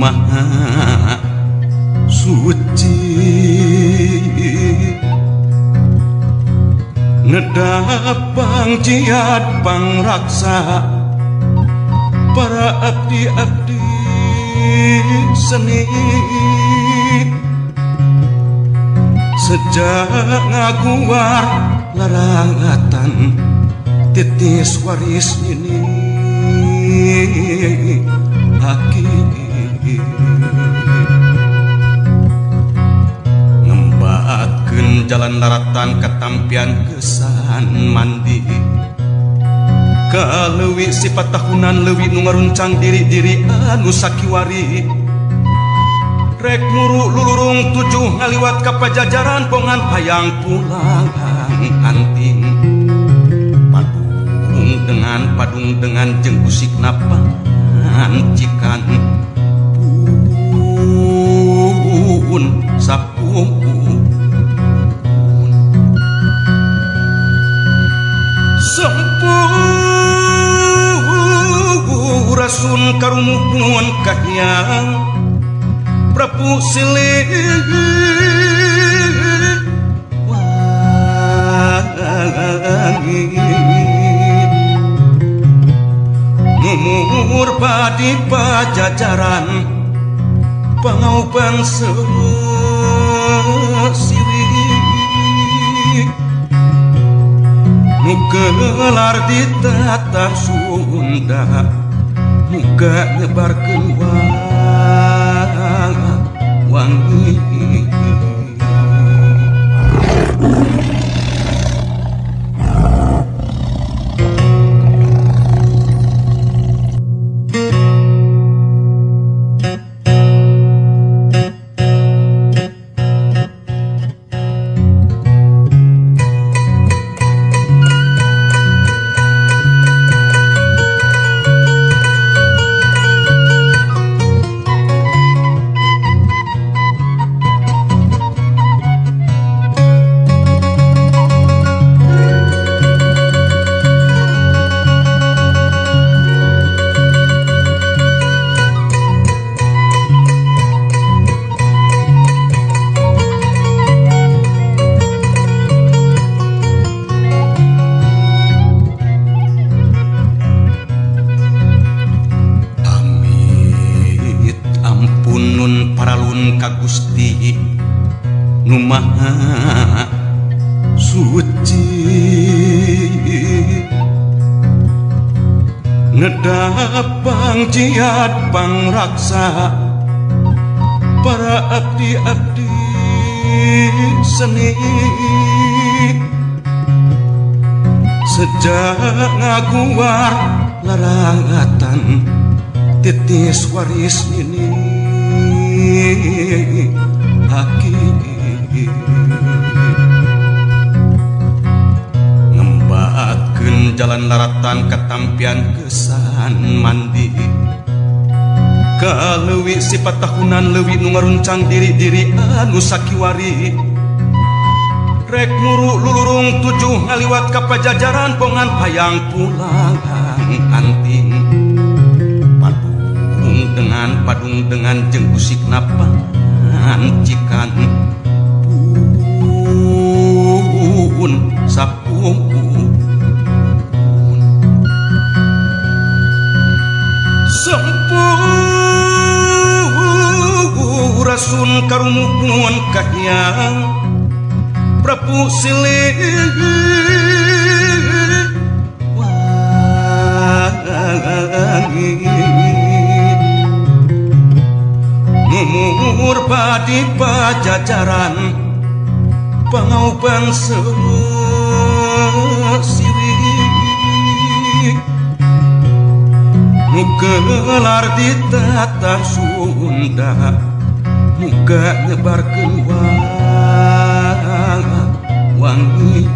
maha suci ngedapang jiat pangraksa para abdi-abdi seni sejak ngaguar larangatan titis waris ini aki ngembaatkeun jalan laratan katampian kesan mandi kaleuwi sifat tahunan leuwih nu ngaruncang diri-diri anu sakiwari rek muru lulurung tujuh ngaliwat ka pajajaran pongan hayang pulang anting padung dengan jeung usik napa cikan pun sapung sempurasun karumuhun kahyang prapu silih wangi ngumur padi pajajaran pangauban sesiwi nugelar di tata Sunda muga nyebarkeun wangi Gusti nu maha suci ngedapang jiat pangraksa para abdi-abdi seni sejak ngaguar larangatan titis waris ini aki ngembaatkeun jalan laratan katampian kesan mandi kaleuwi sifat tahunan leuwih nu ngaruncang diri-diri anu sakiwari rek muru lulurung tujuh ngaliwat ka pajajaran pongan hayang pulang anting padung dengan jeung usik napa cikan pun sapung sempurasun karumuhun kahyang prapu silih wangi ngumur padi pajajaran pangauban sesiwi nugelar di tata Sunda muga nyebarkeun wangi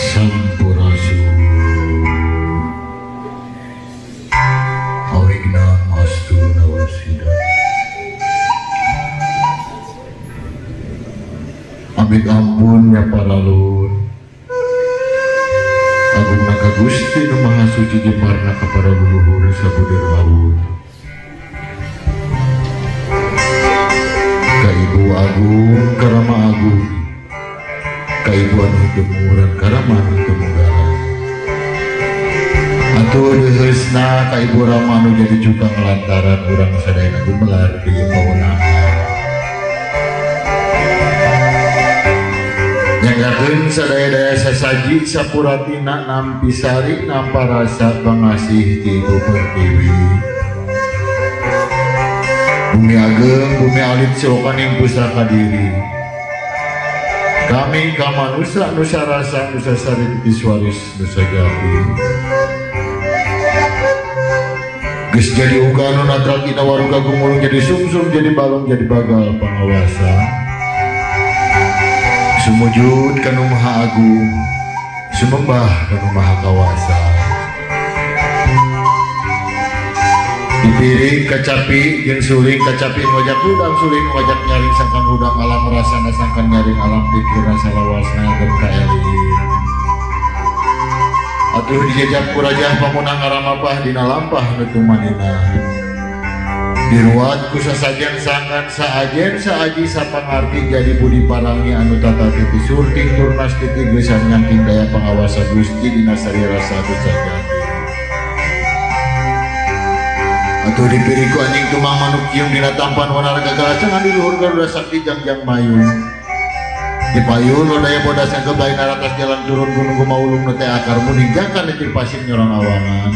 Sampurasun amit ampun ya para lur. Agung naga Gusti nu Maha Suci jemarna kepada leluhur sabudir laut. Ka Ibu Agung Karama Agung, ka Ibu anu demuran Karama anu temunggaran. Atuh deheusna ka Ibu Rama anu jadi cukang lantaran urang sadayana gumelar di pawenangan. Nyanggakeun sadaya-daya sasaji sapuratina nampi sari nampa rasa pangasih ti Ibu Pertiwi. Bumi ageng, bumi alit silokan yang pusaka diri. Kami kamanusa nusa rasa nusa sari titi suaris nusa jati. Geus jadi uga anu natral tina waruga gumulung jadi sumsum jadi balung jadi bagal pangawasa. Sumujud kanu Maha Agung, sumembah kanu Maha Kawasa. Dipiring kacapi jeung suling kacapi ngojak hudang suling ngojak nyaring sangkan hudang alam rasana sangkan nyaring alam pikirna salawasna keur kaelin. Atuh dijajak ku Raja Pamunang Aramapah dina lampah nutumanina. Diruat ku sasajen sangan saajen saaji sapangarti jadi budi parangi anu tata titi surting turnas titi geusan nyangking daya pangawasa Gusti dina sari rasa sajati. Atuh dipiriku anjing tumang manuk cium dina tampan warna gagalacangan di luhur Garuda Sakti jangjang mayung. Di payun lodaya bodas yang keblai naratas jalan turun gunung gumaulung nete akar muning jangkan netir pasir nyorang awangan.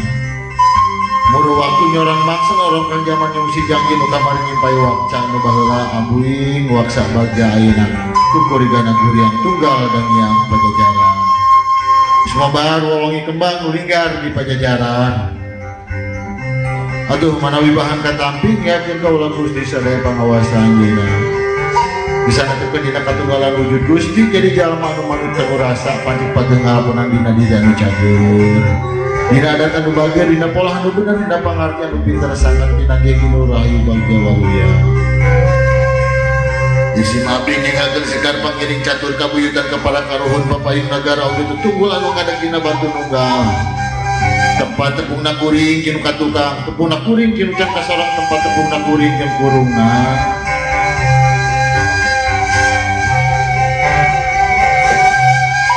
Muru waktu nyorang maksa orang kan zaman yang si jangki nu kamari nyimpai wakca nu baheula ambuing waksa bagja ayeuna kukurigana guriang tunggal dan yang pajajaran. Sumabar wawongi kembang nu linggar di pajajaran. Aduh manawi bahan katamping yakin kaula Gusti sadaya pangawasa anjeunna. Bisa netepkeun dina katunggalan wujud Gusti jadi jalma anu manut teu rasa pancik pageungal punang dina diri anu cager. Dina adat anu bager dina pola anu bener dina pangarti anu pinter sangat dina gegi nu rahayu bagja waluya. Isim abdi nyengakeun sekar pangiring catur kabuyutan kepala karuhun papayung nagara oge tutunggul anu ngadeg dina batu nunggal. Tempat tepungna kuring kinu katukang, tepungna kuring kinu can kasorong tempat tepungna kuring jeung kurungna.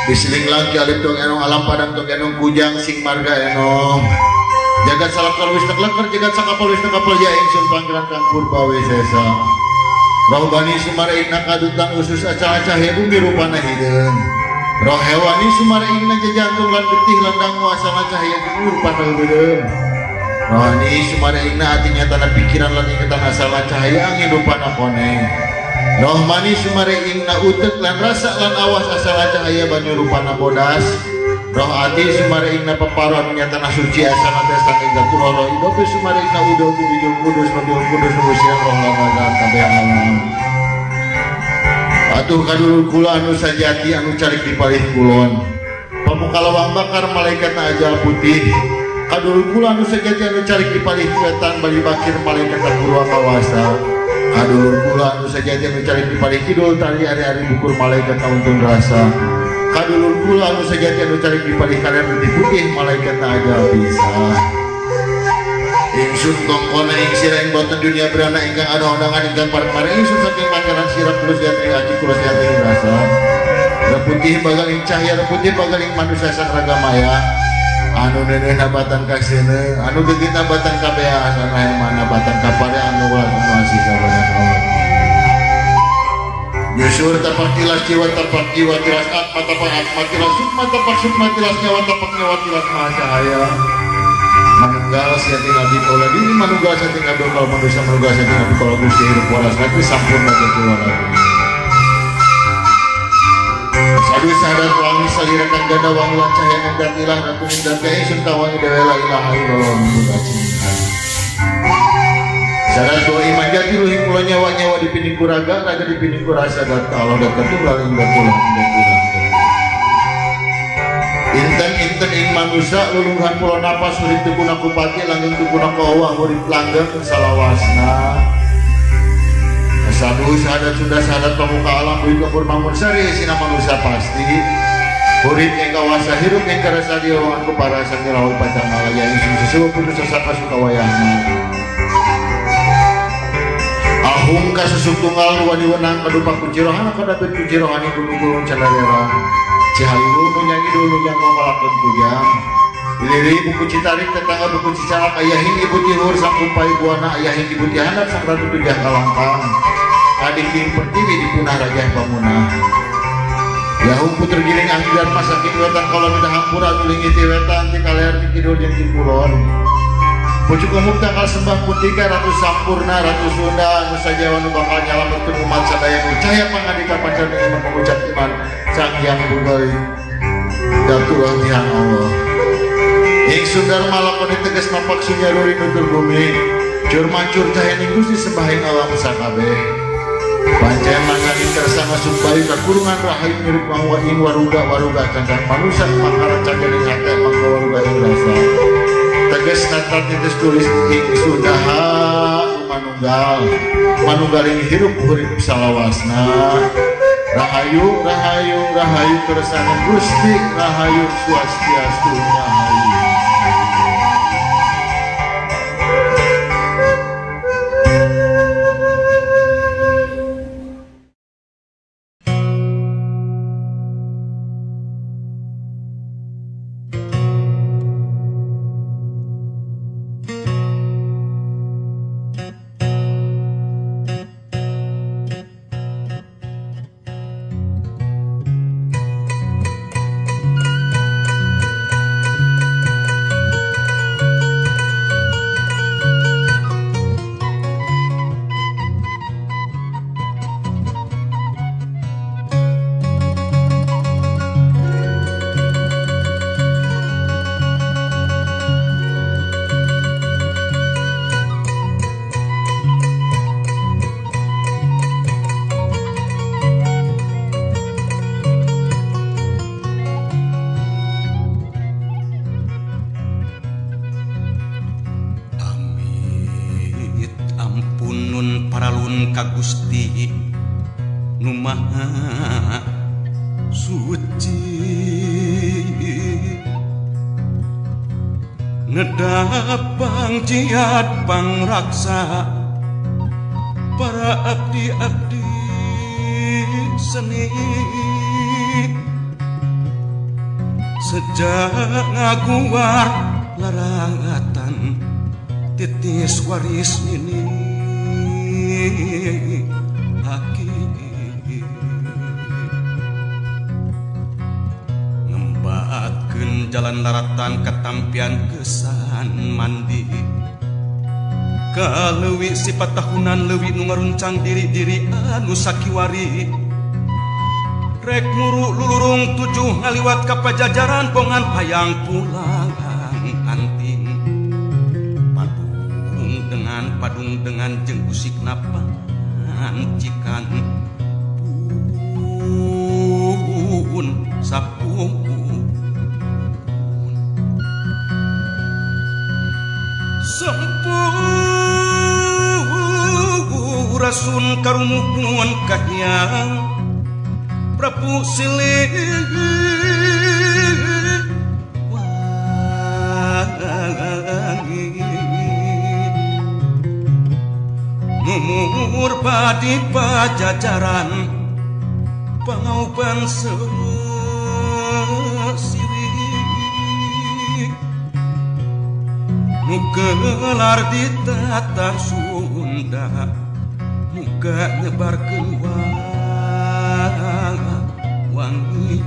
Bisiling laki alit tong enong alam padang tong enong kujang sing marga enong. Jagat salap karwis tekleker jagat sakapal wis tekapal ya ingsun panggilan kang purba wisesa. Rohbani sumareigna kadutan usus acah-acah bumi rupana hideung. Roh hewani sumareigna jajantung lan getih landang muasana cahaya bumi rupana hideung. Rohani sumareigna ati nyatana pikiran lan ingatan asana cahaya angin rupana koneng. Rohmani sumareigna utek lan rasa lan awas asal cahaya banyu rupana bodas. Roh ati sumareigna peparon nyatana suci asana desang ing gaturoro idope sumareigna udo wijung kudus mobil kudus nusian roh lan kabeh alam. Atuh kadulur kula anu sajati anu carik di palih kulon. Pamuka lawang bakar malaikatna ajal putih. Kadulur kula anu sajati anu carik di palih wetan bali bakir malaikatna purwa kawasa. Kadulur kula anu sajati anu carik di palih kidul tali ari-ari bukur malaikat untun rasa. Kadulur kula anu sajati anu carik di palih kalian putih malaikatna ajal bisa. Ingsun kongkona ing sira ing boten dunia berana ingkang ada undangan ingkang parek-parek ingsun saking pancaran sirap terus diatri aji kulos diatri rasa. Reputih bagal ing cahya reputih bagal ing manusia sang raga maya. Anu neuneuh nabatan kaseuneu anu geugit nabatan kabeh anu mana nabatan kapare anu ulah masih kabadan Allah. Yusur tapak tilas jiwa tapak jiwa tilas atma tapak atma tilas sukma tapak sukma tilas nyawa tapak nyawa tilas maha cahaya. Manunggal siating abdi kaula diri manunggal siating abdi kaula manusia manunggal siating abdi kaula Gusti hirup waras nanti sampurna jadi waras. Sadu sahadat wangi salirakan ganda wangi lan cahaya ngendang ilah ratu ngendang kaya isun kawangi dewe la ilaha illallah mudah cinta. Sahadat doa iman jati luhing kula nyawa-nyawa dipinding kuraga raga dipinding kurasa data Allah dan ketunggal ing datulah Inten ing manusia luluhan pulau napas urip tukuna kupati langgeng tukuna kawah urip langgeng salawasna. Sadu sahadat Sunda sahadat pemuka alam bui kebur bangun sari sina manusia pasti Kurit yang kawasa hirup yang kerasa diawanku para sanggirau pacang alaya yang sesuatu pun sesaka suka wayangna Ahung kasusuk tunggal wadi wenang kadupak kucirohan kadapit kucirohan ibu gulung cadarera Cihayu nunyanyi dulu yang mau melakon kujang Iliri buku citarik tetangga buku cicarak ayahin ibu tihur sang kumpai buana ayahin ibu tihanap sang ratu tujah kalangkang adik king pertiwi dipunah raja bangunah Yahum puter giling angin dan masakin wetan kalau minta hampura tuling iti wetan ti kaler ti kidul jeung ti kulon pucuk umuk tanggal sembah putika ratu sampurna ratu Sunda anu sajawa nu bakal nyalametkeun umat sadaya nu cahya pangadika pacar dengan mengucap iman sang yang budal datulah tihang Allah ing Sundar malakoni tegas napak sunyaruri nutur bumi cur mancur cahya ning Gusti sembahing alam sakabeh Pancen mangani tersama supaya kekurungan rahayu mirip mangwain waruga candang manusia makaran candang hati mangga waruga yang rasa tegas natat itu tulis ing Sundaha manunggal yang hidup urip salawasna rahayu keresana Gusti rahayu swastiastu rahayu Ka Gusti nu maha suci nedapang jiat pangraksa para abdi-abdi seni sejak ngaguar larangatan titis waris ini Haki ngembaatkeun jalan laratan ketampian kesan mandi kaleuwih sifat tahunan leuwih nu ngaruncang diri-diri anu sakiwari rek muru lulurung tujuh ngaliwat ka pajajaran pongan hayang pulang anting padung dengan jeung usik napancikan pun sapung sampurasun karumuhun kahyang Prabu Silih Numur padi pajajaran pangauban sesiwi nu gelar di tata Sunda muga nyebarkeun wangi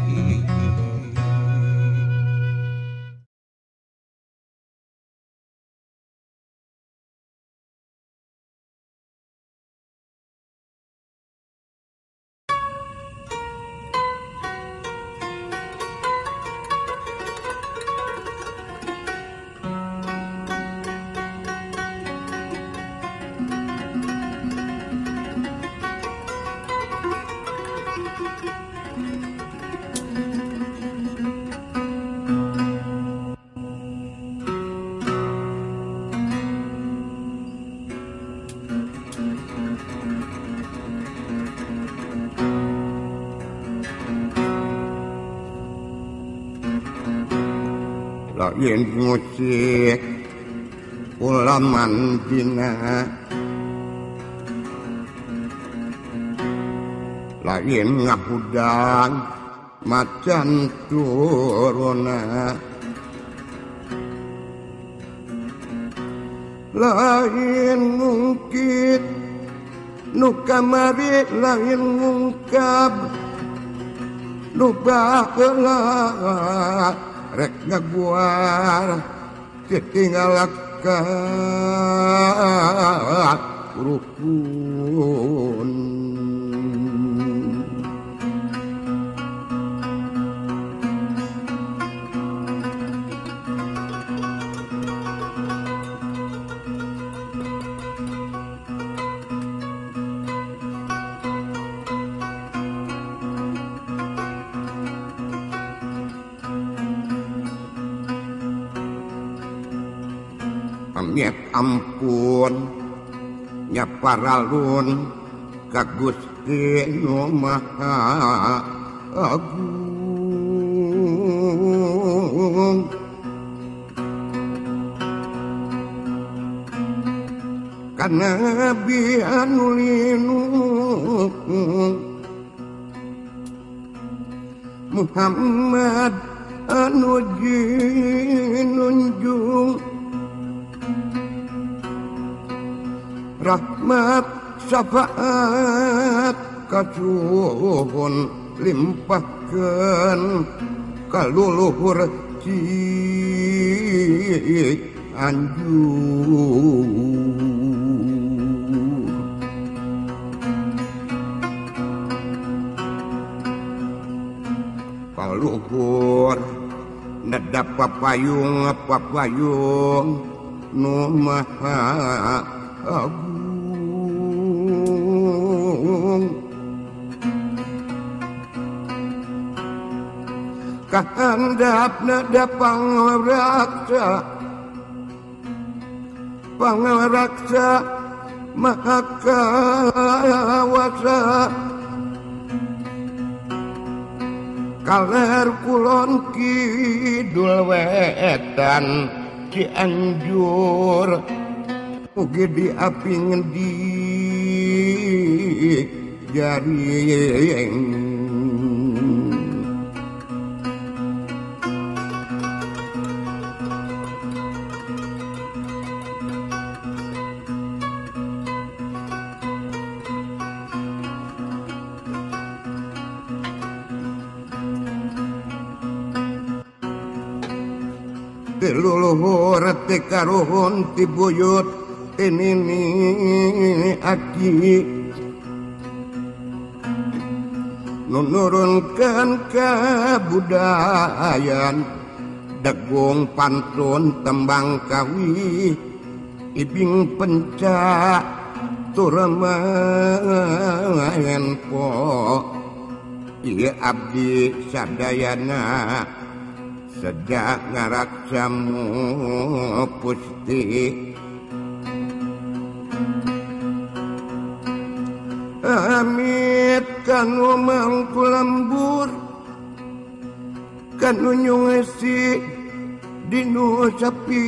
lain musik ulaman dina lain ngahudang macan turuna lain ngungkit nu kamari lain ngungkap nu baheula rek ngaguar ditinggalkan rukun Amit ampun nyaparalun ka Gusti Nu Maha Agung kana Nabi anu linung Muhammad anu jinunjung rahmat syafaat kasuhun limpahkeun ka luluhur Cianjur ka luhur nedap papayung Nu Maha Agung kahandap nada pangraksa maha kawasa kaler kulon kidul wetan Cianjur ugi di api ngendi jaring luluhur tekaruhun tibuyut ini aki nunurunkan kabudayan dagung pantun tembang kawi ibing penca turamayan po iya abdi sadayana sedang ngaraksamu pusti amit kanu mangku lembur kanu nyungesi dinu sapi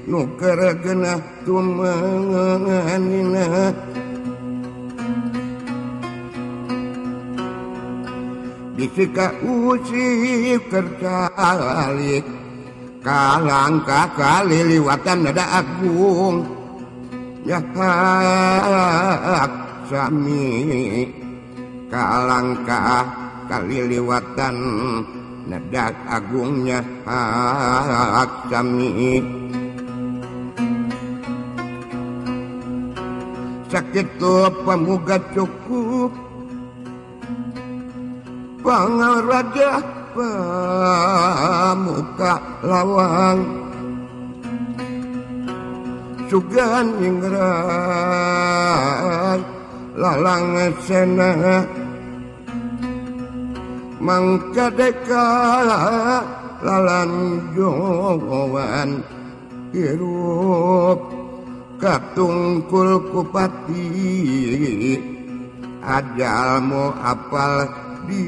nu karagenah tumanganina bisika usih kercalik kalangka kaliliwatan nada agung nyahak sami kalangka kaliliwatan nada agungnya hak sami sakitu pamuga cukup Pangaraja pamuka lawang sugan ingrat lalang sena mangka deka lalan jowan hirup katungkul kupati ajalmu apal di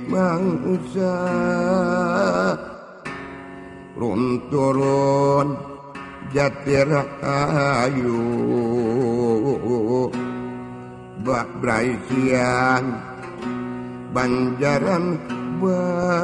mangsa runturun jati rahayu bak braisian banjaran bagja